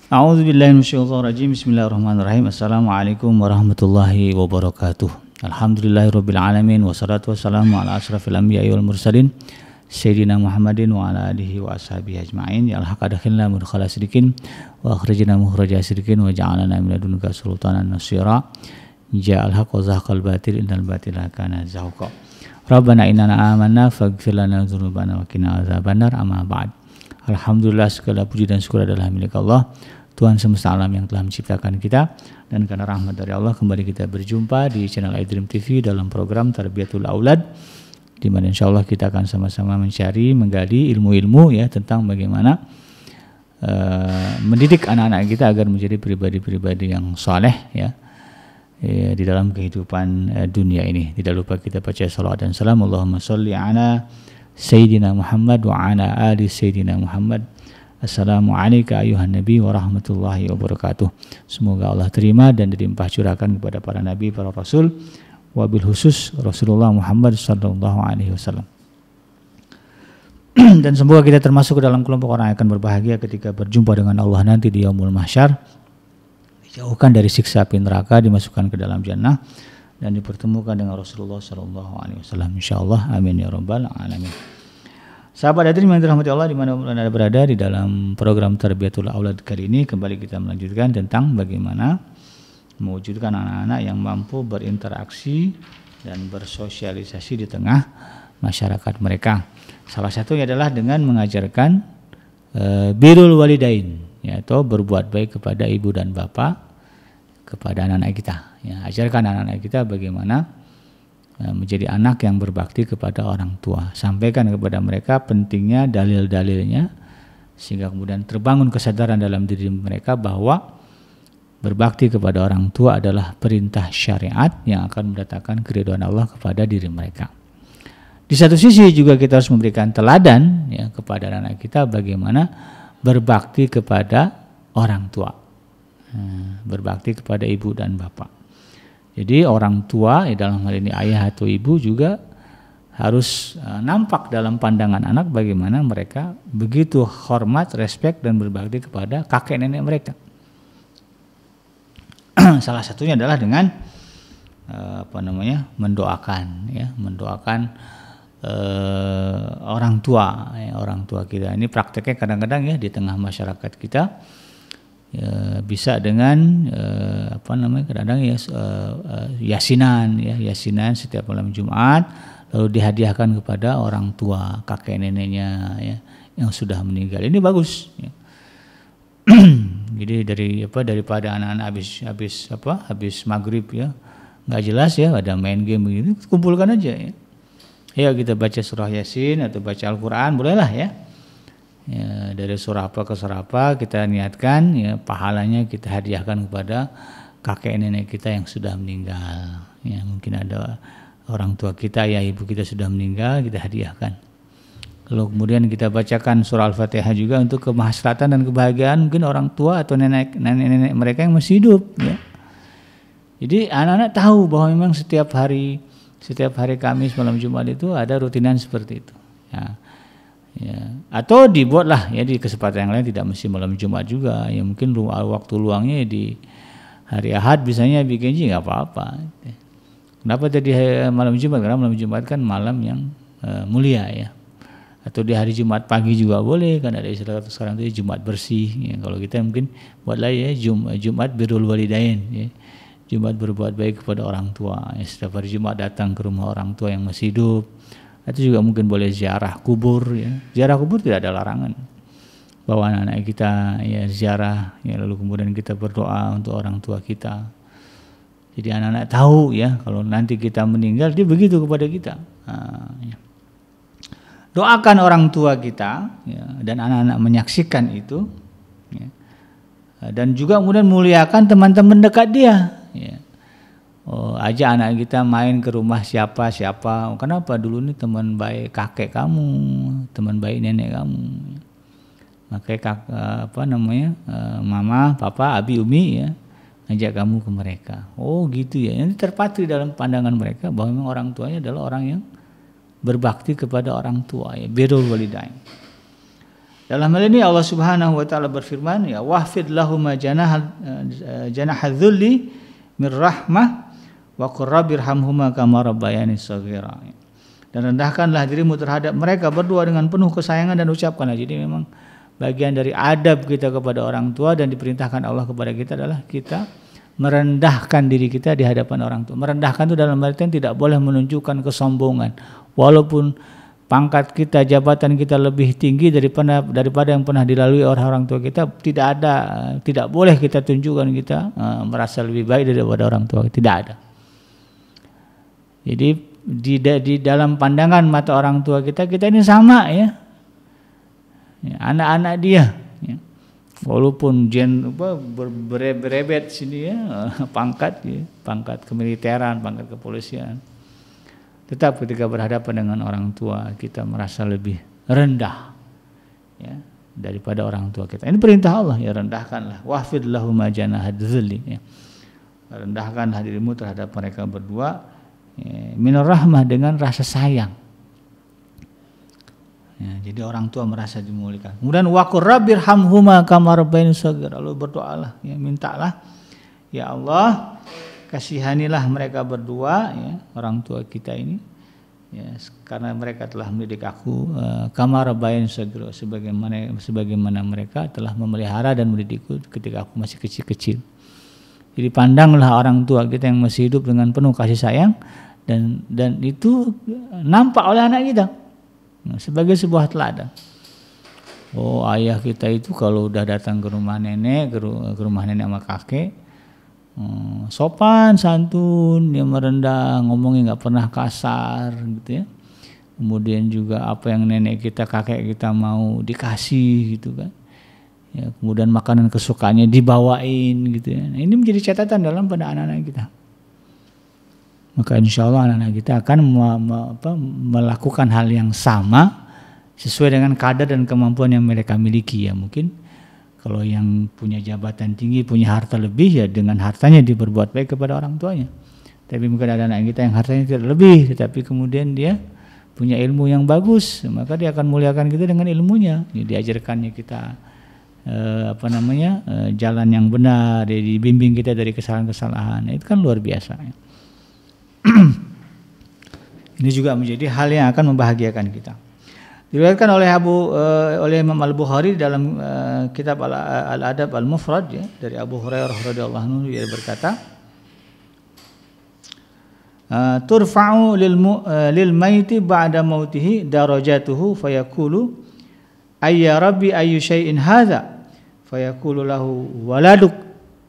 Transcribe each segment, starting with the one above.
A'udzubillahi minasyaitonirrajim. Bismillahirrahmanirrahim. Assalamualaikum warahmatullahi wabarakatuh. Alhamdulillahirabbil alamin wassalatu wassalamu ala asrafil anbiya'i wal mursalin sayyidina Muhammadin wa ala alihi wa ashabihi ajma'in. Ya al-haq adkhilna mudkhala sidqin wa akhrijna mukhraja sidqin wa ja'alna min ladunka sultanan nasira. Ja'al haqq wa zahaqal batil innal batila kana zahuqa. Rabbana innana amanna faghfir lana dzunubana wa qina adzabannar. Amma ba'd. Alhamdulillah, segala puji dan syukur adalah milik Allah, Tuhan semesta alam yang telah menciptakan kita, dan karena rahmat dari Allah kembali kita berjumpa di channel iDream TV dalam program Tarbiyatul Aulad, di mana insya Allah kita akan sama-sama mencari, menggali ilmu-ilmu ya tentang bagaimana mendidik anak-anak kita agar menjadi pribadi-pribadi yang saleh ya, di dalam kehidupan dunia ini. Tidak lupa kita baca salawat dan salam. Allahumma sholli ala Sayyidina Muhammad wa ala ali Sayyidina Muhammad. Assalamualaikum ayuhan nabi wa rahmatullahi wabarakatuh. Semoga Allah terima dan dilimpah curahkan kepada para nabi, para rasul, wabil khusus Rasulullah Muhammad sallallahu alaihi wasallam. Dan semoga kita termasuk ke dalam kelompok orang yang akan berbahagia ketika berjumpa dengan Allah nanti di yaumul mahsyar, dijauhkan dari siksa api neraka, dimasukkan ke dalam jannah, dan dipertemukan dengan Rasulullah sallallahu alaihi wasallam insyaallah. Amin ya rabbal alamin. Sahabat hadirin yang dirahmati Allah dimanapun Anda berada, di dalam program Tarbiyatul Aulad kali ini kembali kita melanjutkan tentang bagaimana mewujudkan anak-anak yang mampu berinteraksi dan bersosialisasi di tengah masyarakat mereka. Salah satunya adalah dengan mengajarkan birrul walidain, yaitu berbuat baik kepada ibu dan bapak, kepada anak-anak kita ya. Ajarkan anak-anak kita bagaimana menjadi anak yang berbakti kepada orang tua. Sampaikan kepada mereka pentingnya dalil-dalilnya, sehingga kemudian terbangun kesadaran dalam diri mereka bahwa berbakti kepada orang tua adalah perintah syariat yang akan mendatangkan keridhaan Allah kepada diri mereka. Di satu sisi juga kita harus memberikan teladan ya kepada anak-anak kita bagaimana berbakti kepada orang tua, berbakti kepada ibu dan bapak. Jadi orang tua ya, dalam hal ini ayah atau ibu, juga harus nampak dalam pandangan anak bagaimana mereka begitu hormat, respek dan berbakti kepada kakek nenek mereka. Salah satunya adalah dengan mendoakan ya, mendoakan orang tua ya, orang tua kita. Ini prakteknya kadang-kadang ya di tengah masyarakat kita ya, bisa dengan kadang-kadang ya yasinan ya, yasinan setiap malam Jumat, lalu dihadiahkan kepada orang tua, kakek neneknya ya yang sudah meninggal. Ini bagus ya. Jadi daripada anak-anak habis maghrib ya nggak jelas ya, ada main game begitu, kumpulkan aja ya. Ya kita baca surah Yasin atau baca Al-Quran bolehlah ya. Ya, dari surah apa ke surah apa kita niatkan ya, pahalanya kita hadiahkan kepada kakek nenek kita yang sudah meninggal ya. Mungkin ada orang tua kita ya, ibu kita sudah meninggal, kita hadiahkan. Lalu kemudian kita bacakan surah Al-Fatihah juga untuk kemaslahatan dan kebahagiaan mungkin orang tua atau nenek mereka yang masih hidup ya. Jadi anak-anak tahu bahwa memang setiap hari Kamis malam Jumat itu ada rutinan seperti itu ya. Ya, atau dibuatlah ya di kesempatan yang lain, tidak mesti malam Jumat juga ya, mungkin waktu luangnya di hari Ahad misalnya bikin nggak apa-apa. Kenapa tadi malam Jumat? Karena malam Jumat kan malam yang mulia ya. Atau di hari Jumat pagi juga boleh, kan ada istilah sekarang itu Jumat bersih ya. Kalau kita mungkin buatlah ya Jumat birrul walidain ya. Jumat berbuat baik kepada orang tua ya. Setiap hari Jumat datang ke rumah orang tua yang masih hidup. Itu juga mungkin boleh ziarah kubur ya. Ziarah kubur tidak ada larangan. Bawa anak-anak kita ya ziarah ya, lalu kemudian kita berdoa untuk orang tua kita. Jadi anak-anak tahu ya kalau nanti kita meninggal dia begitu kepada kita. Ya. Doakan orang tua kita ya, dan anak-anak menyaksikan itu ya. Dan juga kemudian muliakan teman-teman dekat dia ya. Ajak anak kita main ke rumah siapa. Kenapa? Dulu ini teman baik kakek kamu, teman baik nenek kamu. Makanya mama, papa, abi, umi ya, ngajak kamu ke mereka. Oh gitu ya. Ini terpatri dalam pandangan mereka bahwa memang orang tuanya adalah orang yang berbakti kepada orang tua ya, birrul walidain. Dalam hal ini Allah Subhanahu wa taala berfirman, ya wahfid lahum janahadzulli mir rahmah wa qur rabbirhamhuma kama rabbayani shaghira. Dan rendahkanlah dirimu terhadap mereka berdua dengan penuh kesayangan dan ucapkanlah. Jadi memang bagian dari adab kita kepada orang tua dan diperintahkan Allah kepada kita adalah kita merendahkan diri kita di hadapan orang tua. Merendahkan itu dalam artian tidak boleh menunjukkan kesombongan. Walaupun pangkat kita, jabatan kita lebih tinggi daripada yang pernah dilalui orang tua kita, tidak boleh kita tunjukkan kita merasa lebih baik daripada orang tua. Tidak ada. Jadi di dalam pandangan mata orang tua kita ini sama ya, anak-anak dia. Ya. Walaupun berebet sini ya, pangkat kemiliteran, pangkat kepolisian. Tetap ketika berhadapan dengan orang tua kita merasa lebih rendah ya, daripada orang tua kita. Ini perintah Allah ya, rendahkanlah. Wahfid lahum janahadzulli ya. Rendahkanlah dirimu terhadap mereka berdua ya, minur rahmah dengan rasa sayang. Ya, jadi orang tua merasa dimuliakan. Kemudian waqur rabbirhamhuma kama rabbayani shaghira. Lalu berdoalah ya, mintalah ya Allah, kasihanilah mereka berdua ya, orang tua kita ini ya, karena mereka telah mendidik aku kama rabbayani shaghira, sebagaimana mereka telah memelihara dan mendidikku ketika aku masih kecil-kecil. Jadi pandanglah orang tua kita yang masih hidup dengan penuh kasih sayang dan itu nampak oleh anak kita sebagai sebuah teladan. Oh, ayah kita itu kalau udah datang ke rumah nenek, ke rumah nenek sama kakek, sopan santun, dia merendah, ngomongnya nggak pernah kasar gitu ya. Kemudian juga apa yang nenek kita, kakek kita mau dikasih gitu kan. Ya, kemudian makanan kesukaannya dibawain gitu ya. Nah, ini menjadi catatan dalam pada anak-anak kita. Maka insya Allah anak-anak kita akan melakukan hal yang sama sesuai dengan kadar dan kemampuan yang mereka miliki ya. Mungkin kalau yang punya jabatan tinggi, punya harta lebih ya dengan hartanya dia berbuat baik kepada orang tuanya. Tapi mungkin ada anak kita yang hartanya tidak lebih, tetapi kemudian dia punya ilmu yang bagus, maka dia akan muliakan kita dengan ilmunya. Diajarkannya kita jalan yang benar, dibimbing kita dari kesalahan-kesalahan. Itu kan luar biasa. Ya. Ini juga menjadi hal yang akan membahagiakan kita. Diriwayatkan oleh Imam Al-Bukhari dalam kitab Al-Adab Al-Mufrad ya, dari Abu Hurairah radhiyallahu anhu, dia berkata, turfa'u lil maiti ba'da mautihi darajatuhu fayaqulu ayya rabbi ayyu syai'in hadza fayaqulu lahu waladuk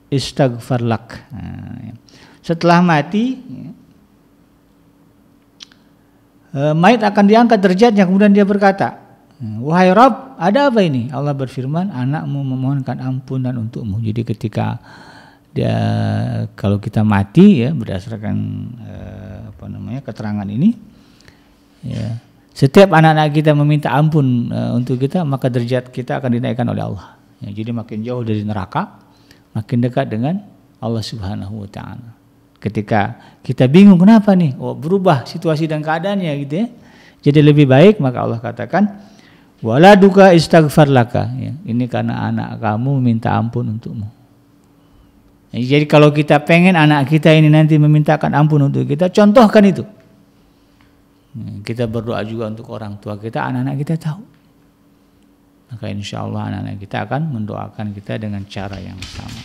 istaghfar lak. Setelah mati mayit akan diangkat derajatnya, kemudian dia berkata, wahai Rabb, ada apa ini? Allah berfirman, anakmu memohonkan ampunan untukmu. Jadi ketika kalau kita mati ya, berdasarkan keterangan ini ya, setiap anak-anak kita meminta ampun untuk kita, maka derajat kita akan dinaikkan oleh Allah ya, jadi makin jauh dari neraka, makin dekat dengan Allah Subhanahu wa taala. Ketika kita bingung kenapa nih, berubah situasi dan keadaannya gitu ya, jadi lebih baik, maka Allah katakan waladuka istaghfar laka ya, ini karena anak kamu minta ampun untukmu. Jadi kalau kita pengen anak kita ini nanti memintakan ampun untuk kita, contohkan itu. Kita berdoa juga untuk orang tua kita, anak-anak kita tahu. Maka insya Allah anak-anak kita akan mendoakan kita dengan cara yang sama.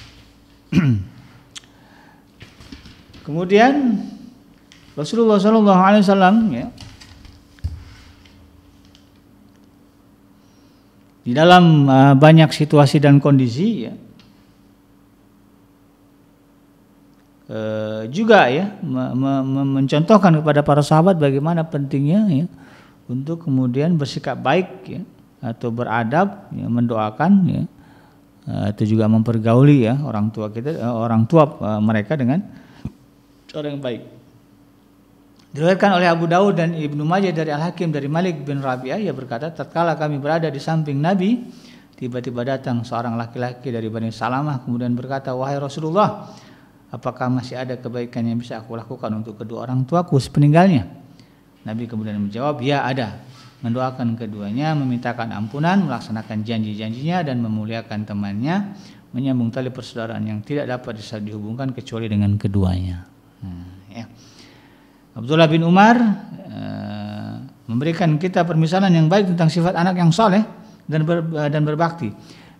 Kemudian Rasulullah SAW ya, di dalam banyak situasi dan kondisi ya, juga ya mencontohkan kepada para sahabat bagaimana pentingnya ya untuk kemudian bersikap baik ya, atau beradab ya, mendoakan ya, itu juga mempergauli ya orang tua kita, mereka dengan cara yang baik. Diriwayatkan oleh Abu Daud dan Ibnu Majah dari Al-Hakim dari Malik bin Rabi'ah, ia berkata, tatkala kami berada di samping Nabi, tiba-tiba datang seorang laki-laki dari Bani Salamah kemudian berkata, wahai Rasulullah, apakah masih ada kebaikan yang bisa aku lakukan untuk kedua orang tuaku sepeninggalnya? Nabi kemudian menjawab, ya ada. mendoakan keduanya, memintakan ampunan, melaksanakan janji-janjinya, dan memuliakan temannya, menyambung tali persaudaraan yang tidak dapat dihubungkan kecuali dengan keduanya. Ya. Abdullah bin Umar memberikan kita permisalan yang baik tentang sifat anak yang soleh dan berbakti.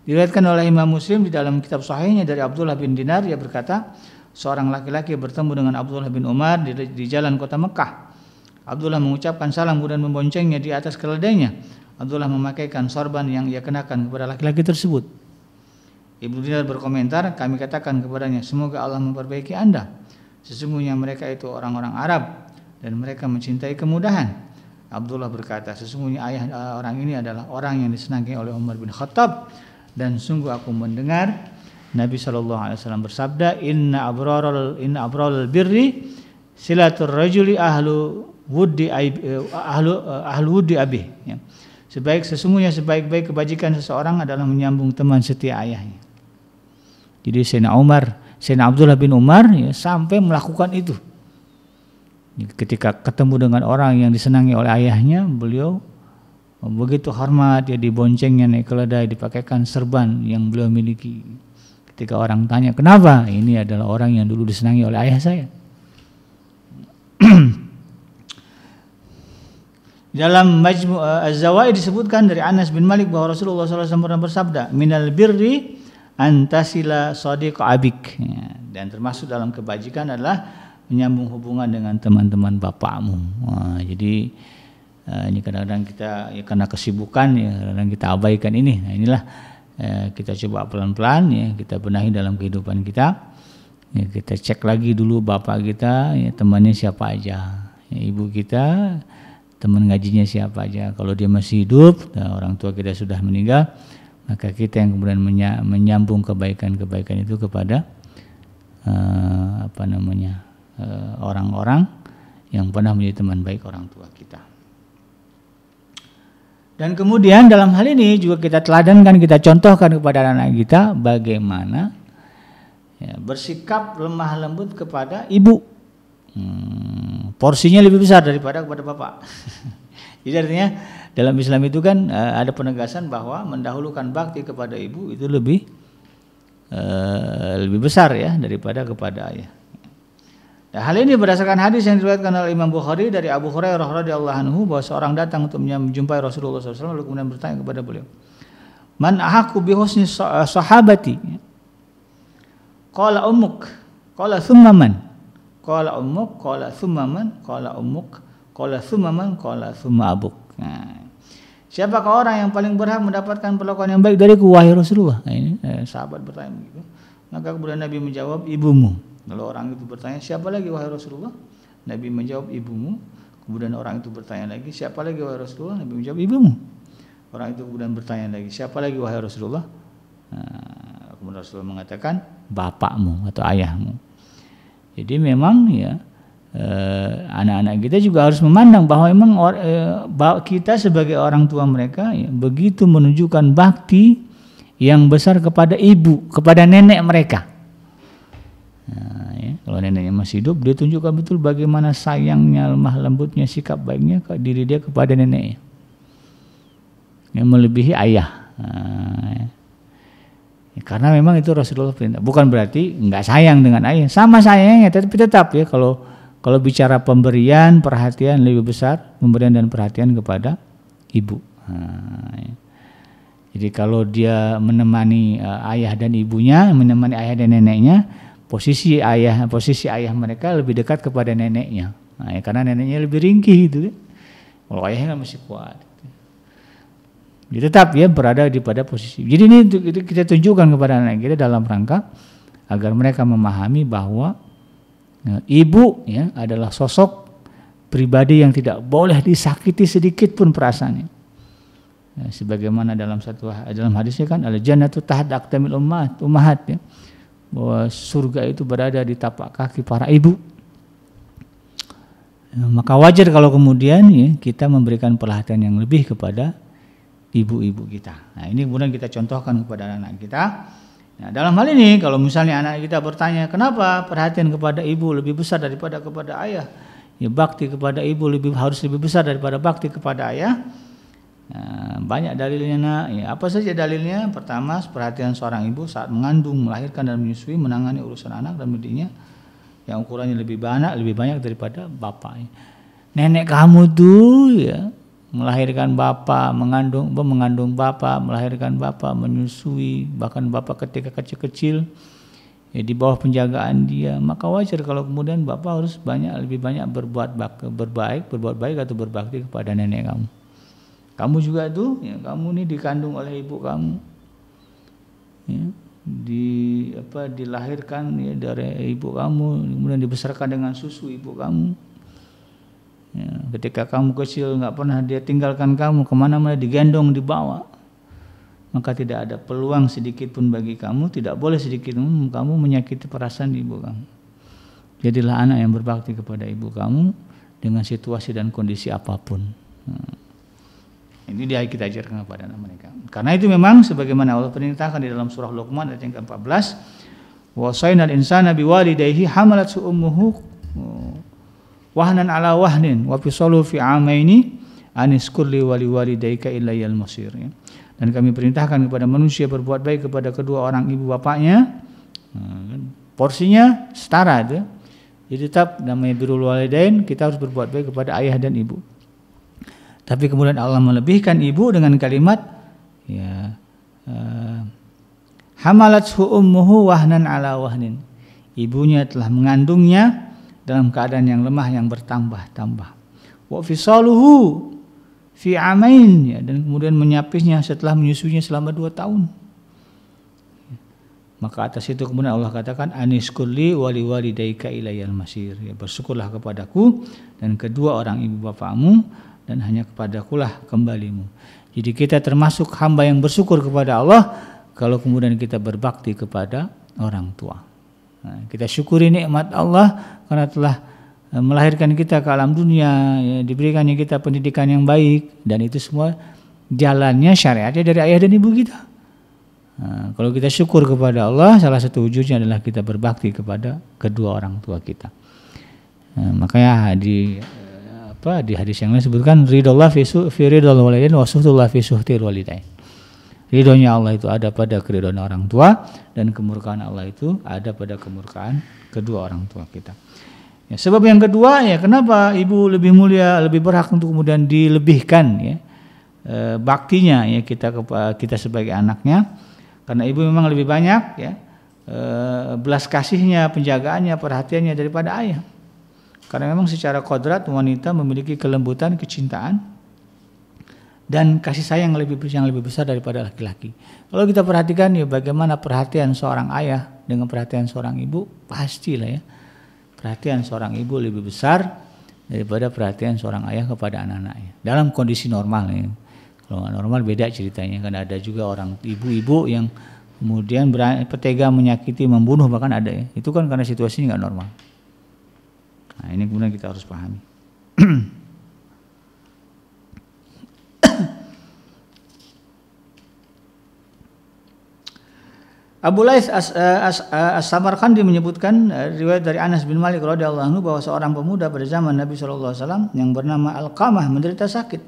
Diriwayatkan oleh Imam Muslim di dalam kitab Sahihnya dari Abdullah bin Dinar, ia berkata, seorang laki-laki bertemu dengan Abdullah bin Umar di jalan kota Mekah. Abdullah mengucapkan salam kemudian memboncengnya di atas keledainya. Abdullah memakaikan sorban yang ia kenakan kepada laki-laki tersebut. Ibnu Dinar berkomentar, kami katakan kepadanya, semoga Allah memperbaiki Anda. Sesungguhnya mereka itu orang-orang Arab dan mereka mencintai kemudahan. Abdullah berkata, sesungguhnya ayah orang ini adalah orang yang disenangi oleh Umar bin Khattab, dan sungguh aku mendengar Nabi SAW bersabda, Inna abral birri silatur rajuli ahlu wuddi abih. Ya. Sesungguhnya sebaik-baik kebajikan seseorang adalah menyambung teman setia ayahnya. Jadi Sayyidina Abdullah bin Umar ya, sampai melakukan itu. Ketika ketemu dengan orang yang disenangi oleh ayahnya, beliau begitu hormat, ya diboncengnya naik keledai, dipakaikan serban yang beliau miliki. Ketika orang tanya, kenapa? Ini adalah orang yang dulu disenangi oleh ayah saya. Dalam Majmu' Az-Zawaid disebutkan dari Anas bin Malik bahwa Rasulullah SAW pernah bersabda, minal birri antasila sadiq abik. Ya, dan termasuk dalam kebajikan adalah menyambung hubungan dengan teman-teman bapakmu. Wah, jadi ini kadang-kadang kita ya, karena kesibukan ya kadang-kadang kita abaikan ini. Nah, inilah kita coba pelan-pelan ya kita benahi dalam kehidupan kita. Ya, kita cek lagi dulu bapak kita, ya, temannya siapa aja, ya, ibu kita, teman ngajinya siapa aja. Kalau dia masih hidup, nah, orang tua kita sudah meninggal, maka kita yang kemudian menyambung kebaikan-kebaikan itu kepada orang-orang yang pernah menjadi teman baik orang tua kita. Dan kemudian dalam hal ini juga kita teladankan, kita contohkan kepada anak kita bagaimana ya, bersikap lemah lembut kepada ibu. Porsinya lebih besar daripada kepada bapak. Jadi artinya dalam Islam itu kan ada penegasan bahwa mendahulukan bakti kepada ibu itu lebih besar ya daripada kepada ayah. Nah, hal ini berdasarkan hadis yang diriwayatkan oleh Imam Bukhari dari Abu Hurairah radhiyallahu anhu bahwa seorang datang untuk menjumpai Rasulullah SAW lalu kemudian bertanya kepada beliau, man ahaqqu bi husni sahabati? Qala ummuk, qala thumma man? Qala ummuk, qala thumma man? Qala ummuk, qala thumma man? Qala thumma abuk. Nah, siapakah orang yang paling berhak mendapatkan perlakuan yang baik dariku wahai Rasulullah? Nah, ini sahabat bertanya begitu. Maka kemudian Nabi menjawab, ibumu. Lalu orang itu bertanya, siapa lagi wahai Rasulullah? Nabi menjawab, ibumu. Kemudian orang itu bertanya lagi, siapa lagi wahai Rasulullah? Nabi menjawab, ibumu. Orang itu kemudian bertanya lagi, siapa lagi wahai Rasulullah? Nah, kemudian Rasulullah mengatakan, bapakmu atau ayahmu. Jadi memang ya anak-anak kita juga harus memandang bahwa memang kita sebagai orang tua mereka ya, begitu menunjukkan bakti yang besar kepada ibu, kepada nenek mereka. Nah, ya, kalau neneknya masih hidup, dia tunjukkan betul bagaimana sayangnya, lemah lembutnya, sikap baiknya ke diri dia kepada neneknya, yang melebihi ayah. Nah, ya, karena memang itu Rasulullah perintah. Bukan berarti nggak sayang dengan ayah, sama sayangnya, tapi tetap ya kalau bicara pemberian perhatian lebih besar pemberian dan perhatian kepada ibu. Nah, ya. Jadi kalau dia menemani ayah dan ibunya, menemani ayah dan neneknya, posisi ayah mereka lebih dekat kepada neneknya. Nah, ya, karena neneknya lebih ringkih gitu kan. Kalau ayahnya masih kuat. Dia tetap ya berada di pada posisi. Jadi ini itu kita tunjukkan kepada anak kita dalam rangka agar mereka memahami bahwa ibu ya adalah sosok pribadi yang tidak boleh disakiti sedikit pun perasaannya. Ya, sebagaimana dalam hadisnya kan al-jannatu tahta aqdamil ummahat ya, bahwa surga itu berada di tapak kaki para ibu. Ya, maka wajar kalau kemudian ya, kita memberikan perhatian yang lebih kepada ibu-ibu kita. Nah, ini kemudian kita contohkan kepada anak kita. Nah, dalam hal ini kalau misalnya anak kita bertanya kenapa perhatian kepada ibu lebih besar daripada kepada ayah, ya bakti kepada ibu harus lebih besar daripada bakti kepada ayah. Banyak dalilnya nak. Ya, apa saja dalilnya? Pertama, perhatian seorang ibu saat mengandung, melahirkan dan menyusui, menangani urusan anak dan mendidiknya yang ukurannya lebih banyak daripada bapak. Nenek kamu tuh ya melahirkan bapak, mengandung bapak, melahirkan bapak, menyusui, bahkan bapak ketika kecil-kecil ya di bawah penjagaan dia, maka wajar kalau kemudian bapak harus lebih banyak berbuat baik atau berbakti kepada nenek kamu. Kamu juga tuh, ya, kamu nih dikandung oleh ibu kamu, ya, dilahirkan ya dari ibu kamu, kemudian dibesarkan dengan susu ibu kamu. Ya, ketika kamu kecil nggak pernah dia tinggalkan kamu, kemana-mana digendong, dibawa. Maka tidak ada peluang sedikit pun bagi kamu, tidak boleh sedikit pun kamu menyakiti perasaan ibu kamu. Jadilah anak yang berbakti kepada ibu kamu dengan situasi dan kondisi apapun. Ini dia kita ajarkan kepada anak mereka. Karena itu memang sebagaimana Allah perintahkan di dalam surah Luqman ayat yang ke-14, wasainal insana biwalidayhi hamalathu ummuhu wahnan ala wahnin wa fisaluhu fi amaini aniskur li waliwalidayka ilayal masir. Dan kami perintahkan kepada manusia berbuat baik kepada kedua orang ibu bapaknya. Porsinya setara itu. Jadi tetap namanya birrul walidain, kita harus berbuat baik kepada ayah dan ibu. Tapi kemudian Allah melebihkan ibu dengan kalimat ya hamalathu ummuhu wahnan ala wahnin. Ibunya telah mengandungnya dalam keadaan yang lemah yang bertambah-tambah. Wa fisaluhu fi amain, ya, dan kemudian menyapisnya setelah menyusuinya selama 2 tahun. Maka atas itu kemudian Allah katakan aniskulli wali walidayka ilayal masir, ya, bersyukurlah kepadaku dan kedua orang ibu bapakmu dan hanya kepadakulah kembalimu. Jadi kita termasuk hamba yang bersyukur kepada Allah kalau kemudian kita berbakti kepada orang tua. Nah, kita syukuri nikmat Allah karena telah melahirkan kita ke alam dunia, ya, diberikannya kita pendidikan yang baik, dan itu semua jalannya syariatnya dari ayah dan ibu kita. Nah, kalau kita syukur kepada Allah, salah satu wujudnya adalah kita berbakti kepada kedua orang tua kita. Nah, makanya di hadis yang lain sebutkan ridallah fi ridal walidain wa suhtullah fi suhtir walidain. Ridhonya Allah itu ada pada keridhaan orang tua dan kemurkaan Allah itu ada pada kemurkaan kedua orang tua kita. Ya, sebab yang kedua ya kenapa ibu lebih mulia, lebih berhak untuk kemudian dilebihkan ya baktinya ya kita sebagai anaknya, karena ibu memang lebih banyak ya belas kasihnya, penjagaannya, perhatiannya daripada ayah. Karena memang secara kodrat wanita memiliki kelembutan, kecintaan dan kasih sayang yang lebih besar daripada laki-laki. Kalau kita perhatikan ya bagaimana perhatian seorang ayah dengan perhatian seorang ibu, pastilah ya perhatian seorang ibu lebih besar daripada perhatian seorang ayah kepada anak-anaknya. Dalam kondisi normal ya. Kalau nggak normal beda ceritanya, karena ada juga orang ibu-ibu yang kemudian tega menyakiti, membunuh bahkan ada ya. Itu kan karena situasinya nggak normal. Nah, ini kemudian kita harus pahami. Abu Lais As-Samarqandi menyebutkan riwayat dari Anas bin Malik radhiyallahu anhu bahwa seorang pemuda pada zaman Nabi SAW yang bernama Alqamah menderita sakit.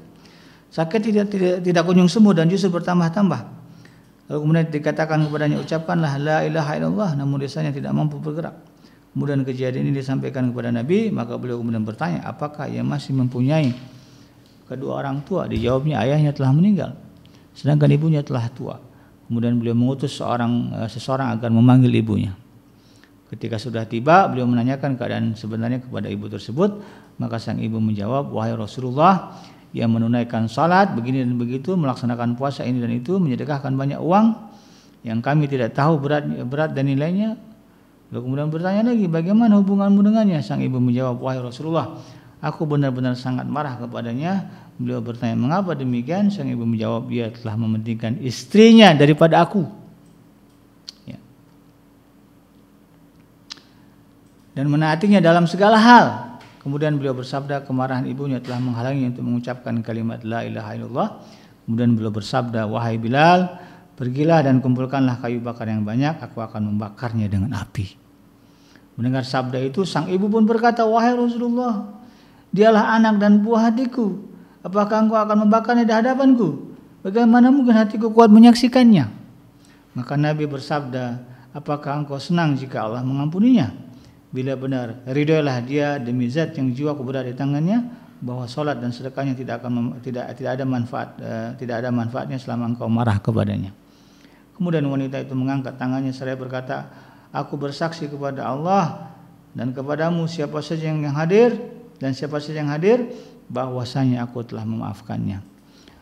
Sakit tidak kunjung sembuh dan justru bertambah-tambah. Lalu kemudian dikatakan kepadanya, ucapkanlah la ilaha illallah, namun lisannya tidak mampu bergerak. Kemudian kejadian ini disampaikan kepada Nabi, maka beliau kemudian bertanya, apakah ia masih mempunyai kedua orang tua? Dijawabnya, ayahnya telah meninggal, sedangkan ibunya telah tua. Kemudian beliau mengutus seseorang agar memanggil ibunya. Ketika sudah tiba, beliau menanyakan keadaan sebenarnya kepada ibu tersebut. Maka sang ibu menjawab, wahai Rasulullah, ia menunaikan salat begini dan begitu, melaksanakan puasa ini dan itu, menyedekahkan banyak uang yang kami tidak tahu berat dan nilainya. Lalu kemudian bertanya lagi, bagaimana hubunganmu dengannya? Sang ibu menjawab, wahai Rasulullah, aku benar-benar sangat marah kepadanya. Beliau bertanya, mengapa demikian? Sang ibu menjawab, dia telah mementingkan istrinya daripada aku. Ya. Dan menaatinya dalam segala hal. Kemudian beliau bersabda, kemarahan ibunya telah menghalangi untuk mengucapkan kalimat la ilaha illallah. Kemudian beliau bersabda, wahai Bilal, pergilah dan kumpulkanlah kayu bakar yang banyak, aku akan membakarnya dengan api. Mendengar sabda itu, sang ibu pun berkata, wahai Rasulullah, dialah anak dan buah hatiku. Apakah engkau akan membakarnya di hadapanku? Bagaimana mungkin hatiku kuat menyaksikannya? Maka Nabi bersabda, apakah engkau senang jika Allah mengampuninya? Bila benar, ridhoilah dia demi zat yang jiwaku berada di tangannya, bahwa salat dan sedekahnya tidak ada manfaatnya selama engkau marah kepadanya. Kemudian wanita itu mengangkat tangannya seraya berkata, aku bersaksi kepada Allah dan kepadamu siapa saja yang hadir bahwasanya aku telah memaafkannya.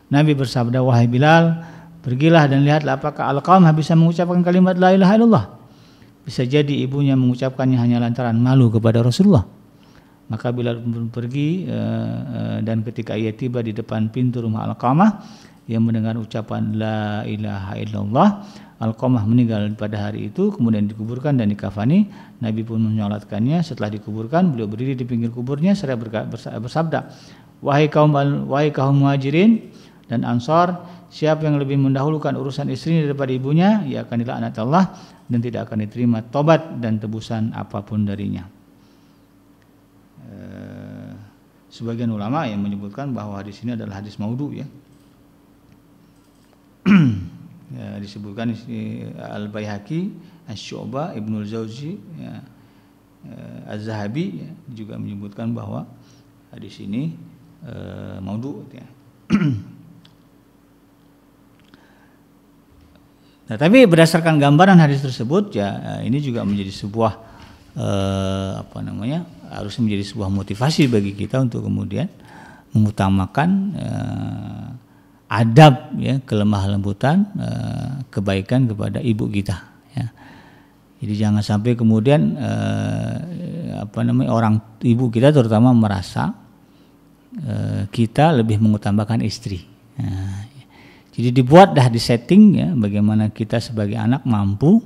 Nabi bersabda, wahai Bilal, pergilah dan lihatlah apakah Alqamah bisa mengucapkan kalimat la ilaha illallah. Bisa jadi ibunya mengucapkannya hanya lantaran malu kepada Rasulullah. Maka Bilal pun pergi dan ketika ia tiba di depan pintu rumah Alqamah, ia mendengar ucapan la ilaha illallah. Alqamah meninggal pada hari itu, kemudian dikuburkan dan dikafani. Nabi pun menyolatkannya. Setelah dikuburkan, beliau berdiri di pinggir kuburnya seraya bersabda, wahai kaum Muhajirin dan Ansar, siapa yang lebih mendahulukan urusan istrinya daripada ibunya, ia akan dilaknat Allah dan tidak akan diterima tobat dan tebusan apapun darinya. Sebagian ulama yang menyebutkan bahwa hadis ini adalah hadis maudhu, ya. Ya, disebutkan Al-Baihaqi, Asy-Syu'bah, Ibnul Jauzi, ya, Az-Zahabi, ya, juga menyebutkan bahwa hadis ini maudhu, ya. Nah, tapi berdasarkan gambaran hadis tersebut, ya, ini juga menjadi sebuah harus menjadi sebuah motivasi bagi kita untuk kemudian mengutamakan adab, ya, kelemah lembutan, kebaikan kepada ibu kita, ya. Jadi jangan sampai kemudian orang ibu kita terutama merasa kita lebih mengutamakan istri. Nah, jadi dibuat dah di setting, ya, bagaimana kita sebagai anak mampu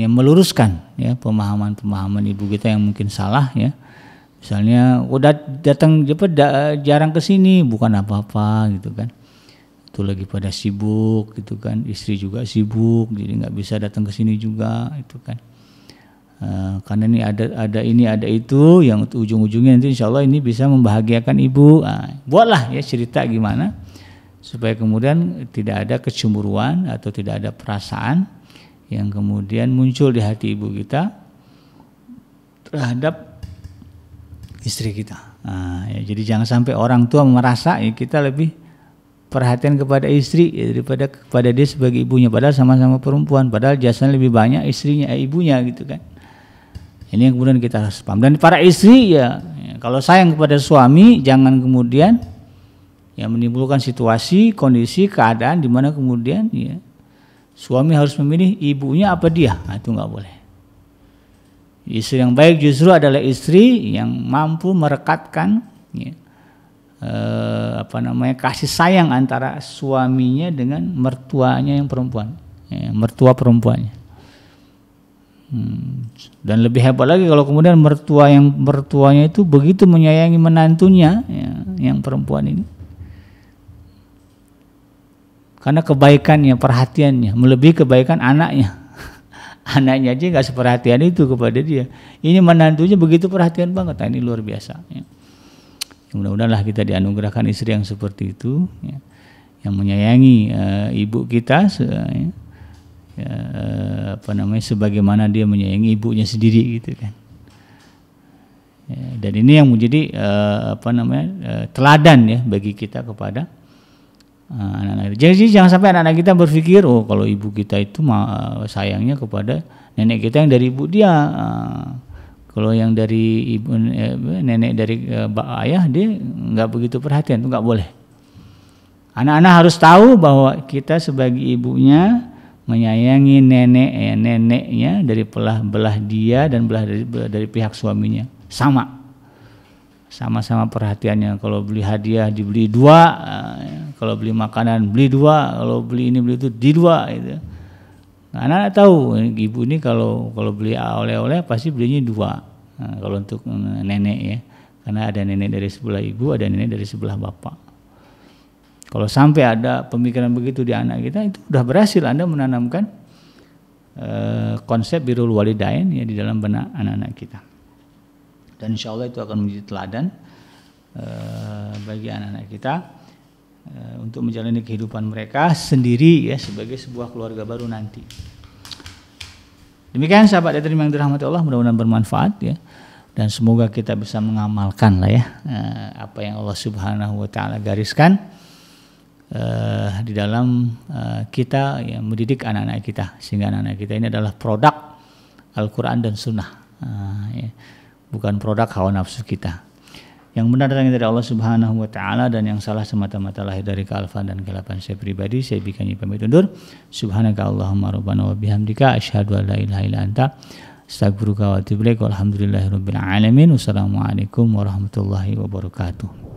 meluruskan, ya, pemahaman ibu kita yang mungkin salah, ya. Misalnya udah datang jarang ke sini, bukan apa-apa gitu kan. Itu lagi pada sibuk gitu kan, istri juga sibuk, jadi nggak bisa datang ke sini juga itu kan. Karena ini ada itu yang ujung-ujungnya nanti insya Allah ini bisa membahagiakan ibu. Buatlah, ya, cerita gimana supaya kemudian tidak ada kecemburuan atau tidak ada perasaan yang kemudian muncul di hati ibu kita terhadap istri kita. Ya, jadi jangan sampai orang tua merasa, ya, kita lebih perhatian kepada istri, ya, daripada kepada dia sebagai ibunya, padahal sama-sama perempuan, padahal jasanya lebih banyak ibunya gitu kan. Ini yang kemudian kita harus paham. Dan para istri, ya kalau sayang kepada suami, jangan kemudian, ya, menimbulkan situasi, kondisi, keadaan di mana kemudian, ya, suami harus memilih ibunya apa dia. Nah, itu nggak boleh. Istri yang baik justru adalah istri yang mampu merekatkan, ya, kasih sayang antara suaminya dengan mertuanya yang perempuan, ya, mertua perempuannya. Dan lebih hebat lagi kalau kemudian mertuanya itu begitu menyayangi menantunya, ya, yang perempuan ini, karena kebaikannya, perhatiannya melebihi kebaikan anaknya. Anaknya aja nggak seperhatian itu kepada dia. Ini menantunya begitu perhatian banget. Nah, ini luar biasa, ya. Mudah-mudahanlah kita dianugerahkan istri yang seperti itu, ya, yang menyayangi ibu kita, sebagaimana dia menyayangi ibunya sendiri gitu kan. Ya, dan ini yang menjadi teladan, ya, bagi kita kepada anak-anak. Jadi jangan sampai anak-anak kita berpikir, oh kalau ibu kita itu sayangnya kepada nenek kita yang dari ibu dia, kalau yang dari ibu nenek dari ayah dia nggak begitu perhatian. Itu nggak boleh. Anak-anak harus tahu bahwa kita sebagai ibunya menyayangi neneknya dari belah dia dan dari pihak suaminya sama-sama perhatiannya. Kalau beli hadiah dibeli dua, kalau beli makanan beli dua, kalau beli ini beli itu di dua gitu. Nah, anak-anak tahu ibu ini kalau beli oleh-oleh pasti belinya dua. Nah, kalau untuk nenek, ya, karena ada nenek dari sebelah ibu, ada nenek dari sebelah bapak. Kalau sampai ada pemikiran begitu di anak kita, itu sudah berhasil Anda menanamkan konsep birrul walidain, ya, di dalam benak anak-anak kita. Dan insya Allah itu akan menjadi teladan bagi anak-anak kita untuk menjalani kehidupan mereka sendiri ya sebagai sebuah keluarga baru nanti. Demikian sahabat Yatim yang dirahmati Allah, mudah-mudahan bermanfaat ya, dan semoga kita bisa mengamalkan lah ya apa yang Allah Subhanahu wa taala gariskan di dalam kita yang mendidik anak-anak kita, sehingga anak-anak kita ini adalah produk Al-Quran dan Sunnah, ya, bukan produk hawa nafsu kita. Yang benar datangnya dari Allah Subhanahu wa taala, dan yang salah semata-mata lahir dari kealfaan dan kelapan saya pribadi. Saya bikin pamit undur. Subhanaka Allahumma rabbana wa bihamdika asyhadu an la ilaha illa anta astaghfiruka wa atubu ilaik. Walhamdulillahirabbil alamin. Wassalamualaikum warahmatullahi wabarakatuh.